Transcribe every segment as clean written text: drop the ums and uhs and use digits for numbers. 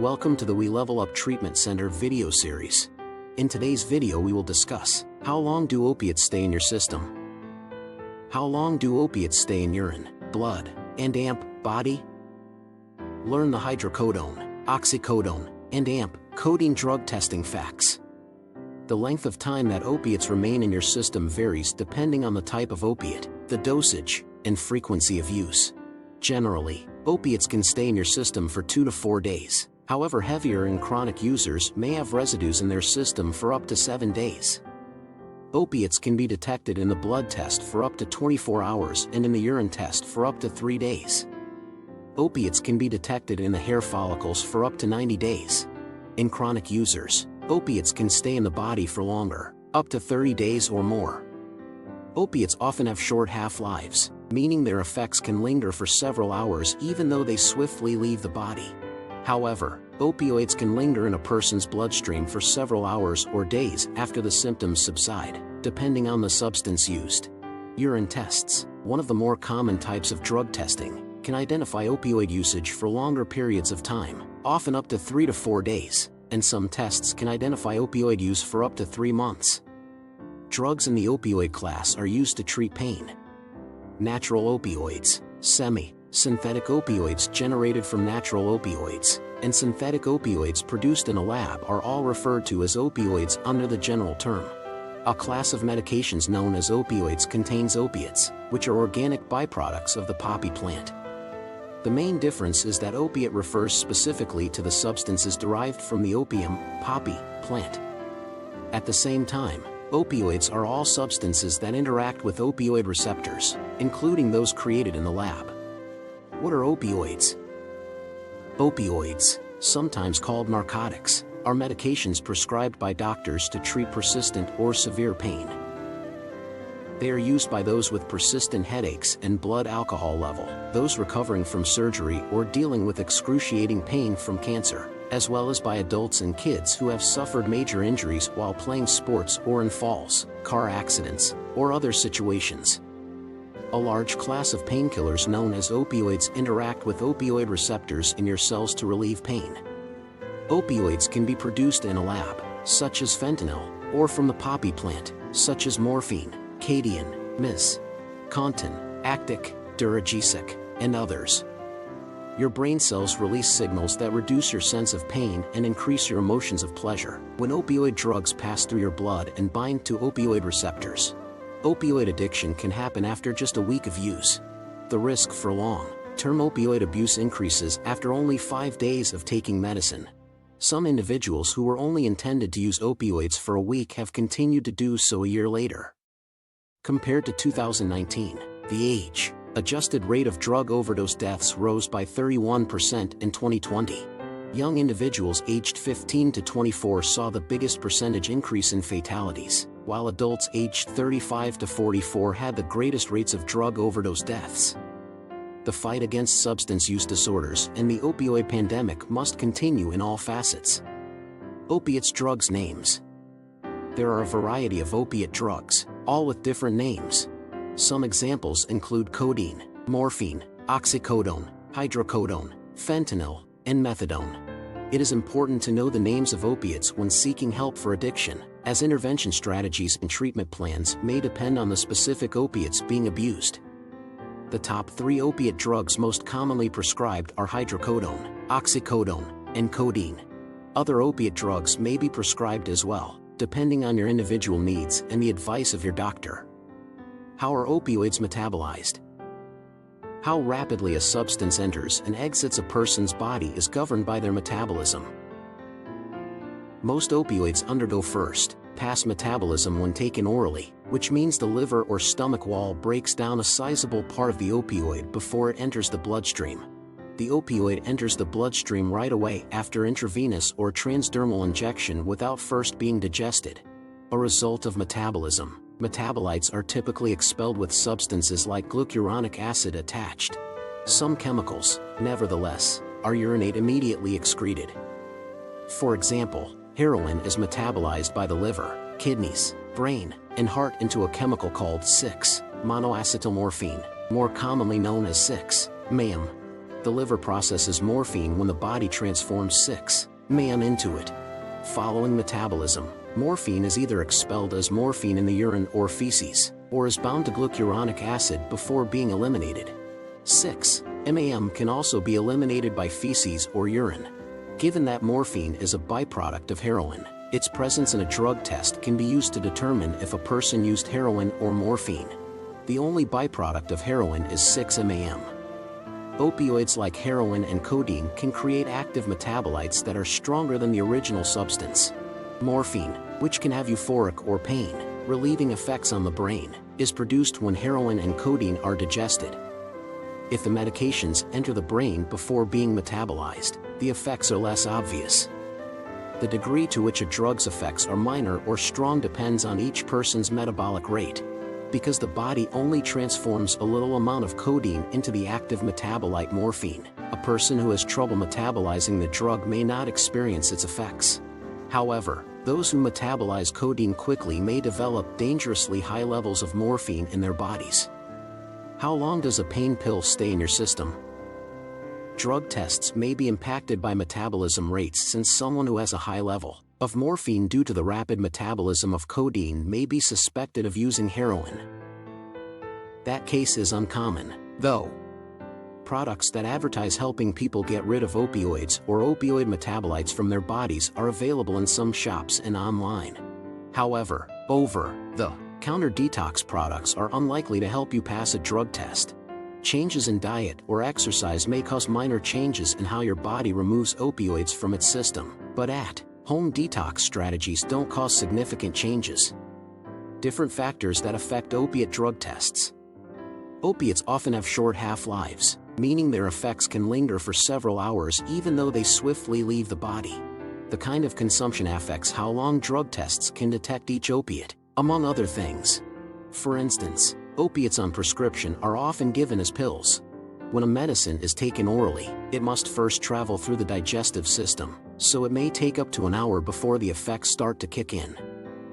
Welcome to the We Level Up Treatment Center video series. In today's video we will discuss, how long do opiates stay in your system? How long do opiates stay in urine, blood, and body? Learn the hydrocodone, oxycodone, and codeine drug testing facts. The length of time that opiates remain in your system varies depending on the type of opiate, the dosage, and frequency of use. Generally, opiates can stay in your system for 2 to 4 days. However, heavier and chronic users may have residues in their system for up to 7 days. Opiates can be detected in the blood test for up to 24 hours and in the urine test for up to 3 days. Opiates can be detected in the hair follicles for up to 90 days. In chronic users, opiates can stay in the body for longer, up to 30 days or more. Opiates often have short half-lives, meaning their effects can linger for several hours even though they swiftly leave the body. However, opioids can linger in a person's bloodstream for several hours or days after the symptoms subside, depending on the substance used. Urine tests, one of the more common types of drug testing, can identify opioid usage for longer periods of time, often up to 3 to 4 days, and some tests can identify opioid use for up to 3 months. Drugs in the opioid class are used to treat pain. Natural opioids, synthetic opioids generated from natural opioids, and synthetic opioids produced in a lab are all referred to as opioids under the general term. A class of medications known as opioids contains opiates, which are organic byproducts of the poppy plant. The main difference is that opiate refers specifically to the substances derived from the opium, poppy, plant. At the same time, opioids are all substances that interact with opioid receptors, including those created in the lab. What are opioids? Opioids, sometimes called narcotics, are medications prescribed by doctors to treat persistent or severe pain. They are used by those with persistent headaches and blood alcohol level, those recovering from surgery or dealing with excruciating pain from cancer, as well as by adults and kids who have suffered major injuries while playing sports or in falls, car accidents, or other situations. A large class of painkillers known as opioids interact with opioid receptors in your cells to relieve pain. Opioids can be produced in a lab, such as fentanyl, or from the poppy plant, such as morphine, codeine, Contin, Actic, Duragesic, and others. Your brain cells release signals that reduce your sense of pain and increase your emotions of pleasure when opioid drugs pass through your blood and bind to opioid receptors. Opioid addiction can happen after just a week of use. The risk for long-term opioid abuse increases after only 5 days of taking medicine. Some individuals who were only intended to use opioids for a week have continued to do so a year later. Compared to 2019, the age-adjusted rate of drug overdose deaths rose by 31% in 2020. Young individuals aged 15 to 24 saw the biggest percentage increase in fatalities, while adults aged 35 to 44 had the greatest rates of drug overdose deaths. The fight against substance use disorders and the opioid pandemic must continue in all facets. Opiates drugs names. There are a variety of opiate drugs, all with different names. Some examples include codeine, morphine, oxycodone, hydrocodone, fentanyl, and methadone. It is important to know the names of opiates when seeking help for addiction, as intervention strategies and treatment plans may depend on the specific opiates being abused. The top 3 opiate drugs most commonly prescribed are hydrocodone, oxycodone, and codeine. Other opiate drugs may be prescribed as well, depending on your individual needs and the advice of your doctor. How are opioids metabolized? How rapidly a substance enters and exits a person's body is governed by their metabolism. Most opioids undergo first-pass metabolism when taken orally, which means the liver or stomach wall breaks down a sizable part of the opioid before it enters the bloodstream. The opioid enters the bloodstream right away after intravenous or transdermal injection without first being digested. A result of metabolism, metabolites are typically expelled with substances like glucuronic acid attached. Some chemicals, nevertheless, are urinate immediately excreted. For example, heroin is metabolized by the liver, kidneys, brain, and heart into a chemical called 6-monoacetylmorphine, more commonly known as 6-MAM. The liver processes morphine when the body transforms 6-MeM into it. Following metabolism, morphine is either expelled as morphine in the urine or feces, or is bound to glucuronic acid before being eliminated. 6-MeM can also be eliminated by feces or urine. Given that morphine is a byproduct of heroin, its presence in a drug test can be used to determine if a person used heroin or morphine. The only byproduct of heroin is 6-MeM. Opioids like heroin and codeine can create active metabolites that are stronger than the original substance. Morphine, which can have euphoric or pain-relieving effects on the brain, is produced when heroin and codeine are digested. If the medications enter the brain before being metabolized, the effects are less obvious. The degree to which a drug's effects are minor or strong depends on each person's metabolic rate. Because the body only transforms a little amount of codeine into the active metabolite morphine, a person who has trouble metabolizing the drug may not experience its effects. However, those who metabolize codeine quickly may develop dangerously high levels of morphine in their bodies. How long does a pain pill stay in your system? Drug tests may be impacted by metabolism rates, since someone who has a high level of morphine due to the rapid metabolism of codeine may be suspected of using heroin. That case is uncommon, though. Products that advertise helping people get rid of opioids or opioid metabolites from their bodies are available in some shops and online. However, over-the-counter detox products are unlikely to help you pass a drug test. Changes in diet or exercise may cause minor changes in how your body removes opioids from its system, but home detox strategies don't cause significant changes. Different factors that affect opiate drug tests. Opiates often have short half-lives, meaning their effects can linger for several hours even though they swiftly leave the body. The kind of consumption affects how long drug tests can detect each opiate, among other things. For instance, opiates on prescription are often given as pills. When a medicine is taken orally, it must first travel through the digestive system, so it may take up to an hour before the effects start to kick in.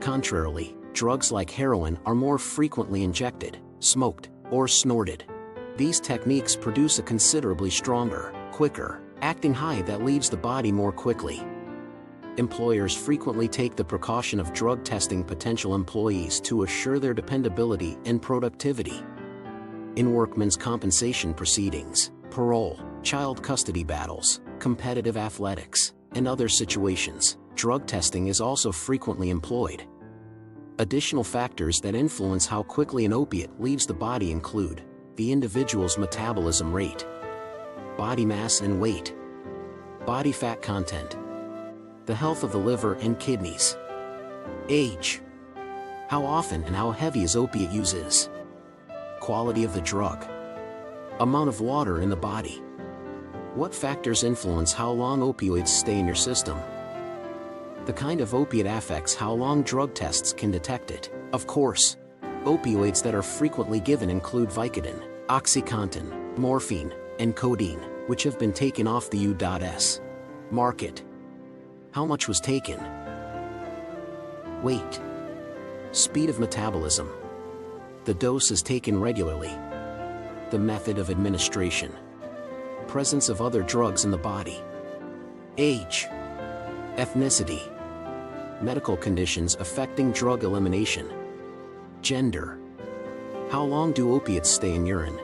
Contrarily, drugs like heroin are more frequently injected, smoked, or snorted. These techniques produce a considerably stronger, quicker, acting high that leaves the body more quickly. Employers frequently take the precaution of drug testing potential employees to assure their dependability and productivity. In workmen's compensation proceedings, parole, child custody battles, competitive athletics, and other situations, drug testing is also frequently employed. Additional factors that influence how quickly an opiate leaves the body include the individual's metabolism rate, body mass and weight, body fat content, the health of the liver and kidneys, age, how often and how heavy his opiate use is, quality of the drug, amount of water in the body. What factors influence how long opioids stay in your system? The kind of opiate affects how long drug tests can detect it. Of course, opioids that are frequently given include Vicodin, Oxycodone, morphine, and codeine, which have been taken off the U.S. market. How much was taken? Weight. Speed of metabolism. The dose is taken regularly. The method of administration. Presence of other drugs in the body. Age. Ethnicity. Medical conditions affecting drug elimination. Gender. How long do opiates stay in urine?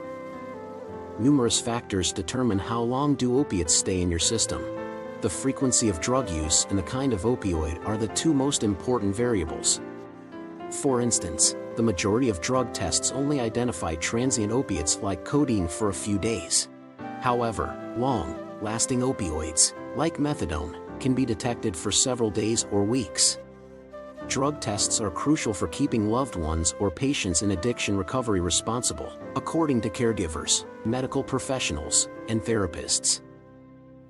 Numerous factors determine how long do opiates stay in your system. The frequency of drug use and the kind of opioid are the two most important variables. For instance, the majority of drug tests only identify transient opiates like codeine for a few days. However, long-lasting opioids, like methadone, can be detected for several days or weeks. Drug tests are crucial for keeping loved ones or patients in addiction recovery responsible, according to caregivers, medical professionals, and therapists.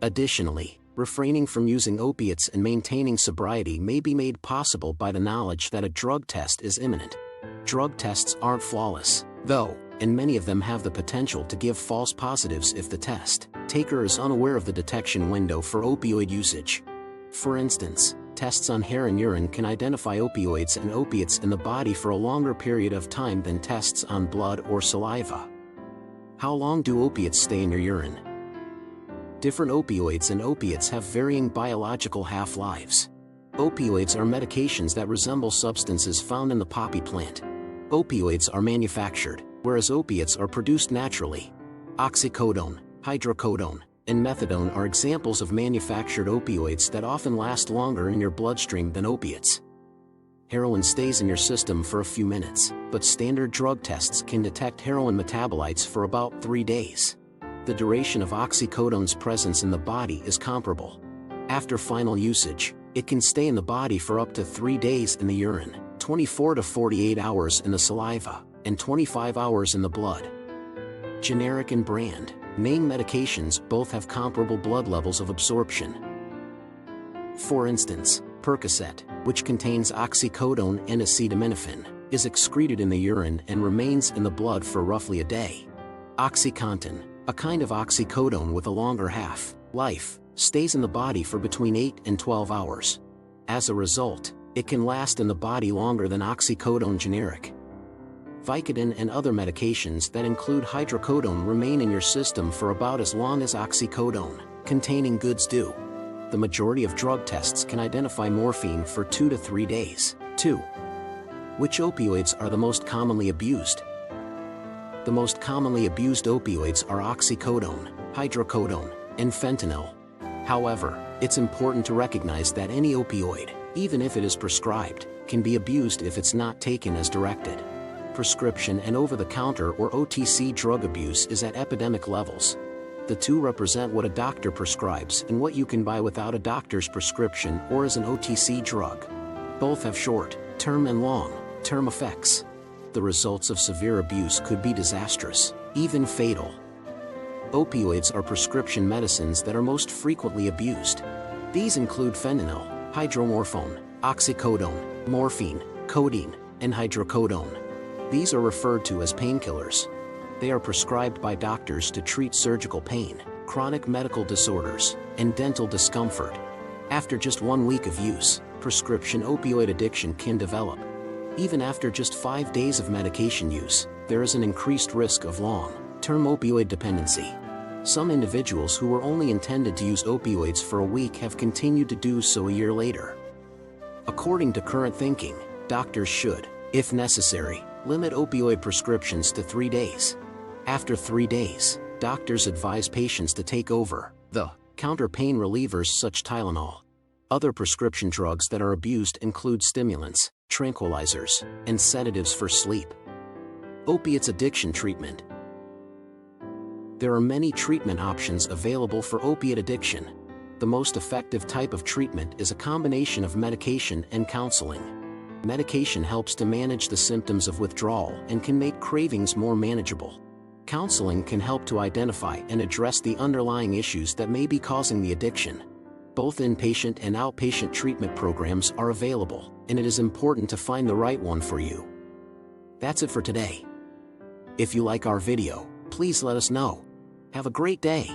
Additionally, refraining from using opiates and maintaining sobriety may be made possible by the knowledge that a drug test is imminent. Drug tests aren't flawless, though, and many of them have the potential to give false positives if the test taker is unaware of the detection window for opioid usage. For instance, tests on hair and urine can identify opioids and opiates in the body for a longer period of time than tests on blood or saliva. How long do opiates stay in your urine? Different opioids and opiates have varying biological half-lives. Opioids are medications that resemble substances found in the poppy plant. Opioids are manufactured, whereas opiates are produced naturally. Oxycodone, hydrocodone, and methadone are examples of manufactured opioids that often last longer in your bloodstream than opiates. Heroin stays in your system for a few minutes, but standard drug tests can detect heroin metabolites for about 3 days. The duration of oxycodone's presence in the body is comparable. After final usage, it can stay in the body for up to 3 days in the urine, 24 to 48 hours in the saliva, and 25 hours in the blood. Generic and brand name medications both have comparable blood levels of absorption. For instance, Percocet, which contains oxycodone and acetaminophen, is excreted in the urine and remains in the blood for roughly a day. Oxycontin, a kind of oxycodone with a longer half-life, stays in the body for between 8 and 12 hours. As a result, it can last in the body longer than oxycodone generic. Vicodin and other medications that include hydrocodone remain in your system for about as long as oxycodone containing goods do. The majority of drug tests can identify morphine for 2 to 3 days. 2. Which opioids are the most commonly abused? The most commonly abused opioids are oxycodone, hydrocodone, and fentanyl. However, it's important to recognize that any opioid, even if it is prescribed, can be abused if it's not taken as directed. Prescription and over-the-counter or OTC drug abuse is at epidemic levels. The two represent what a doctor prescribes and what you can buy without a doctor's prescription or as an OTC drug. Both have short-term and long-term effects. The results of severe abuse could be disastrous, even fatal. Opioids are prescription medicines that are most frequently abused. These include fentanyl, hydromorphone, oxycodone, morphine, codeine, and hydrocodone. These are referred to as painkillers. They are prescribed by doctors to treat surgical pain, chronic medical disorders, and dental discomfort. After just 1 week of use, prescription opioid addiction can develop. Even after just 5 days of medication use, there is an increased risk of long-term opioid dependency. Some individuals who were only intended to use opioids for a week have continued to do so a year later. According to current thinking, doctors should, if necessary, limit opioid prescriptions to 3 days. After 3 days, doctors advise patients to take over-the-counter pain relievers such Tylenol. Other prescription drugs that are abused include stimulants, tranquilizers, and sedatives for sleep. Opiates addiction treatment. There are many treatment options available for opiate addiction. The most effective type of treatment is a combination of medication and counseling. Medication helps to manage the symptoms of withdrawal and can make cravings more manageable. Counseling can help to identify and address the underlying issues that may be causing the addiction. Both inpatient and outpatient treatment programs are available, and it is important to find the right one for you. That's it for today. If you like our video, please let us know. Have a great day.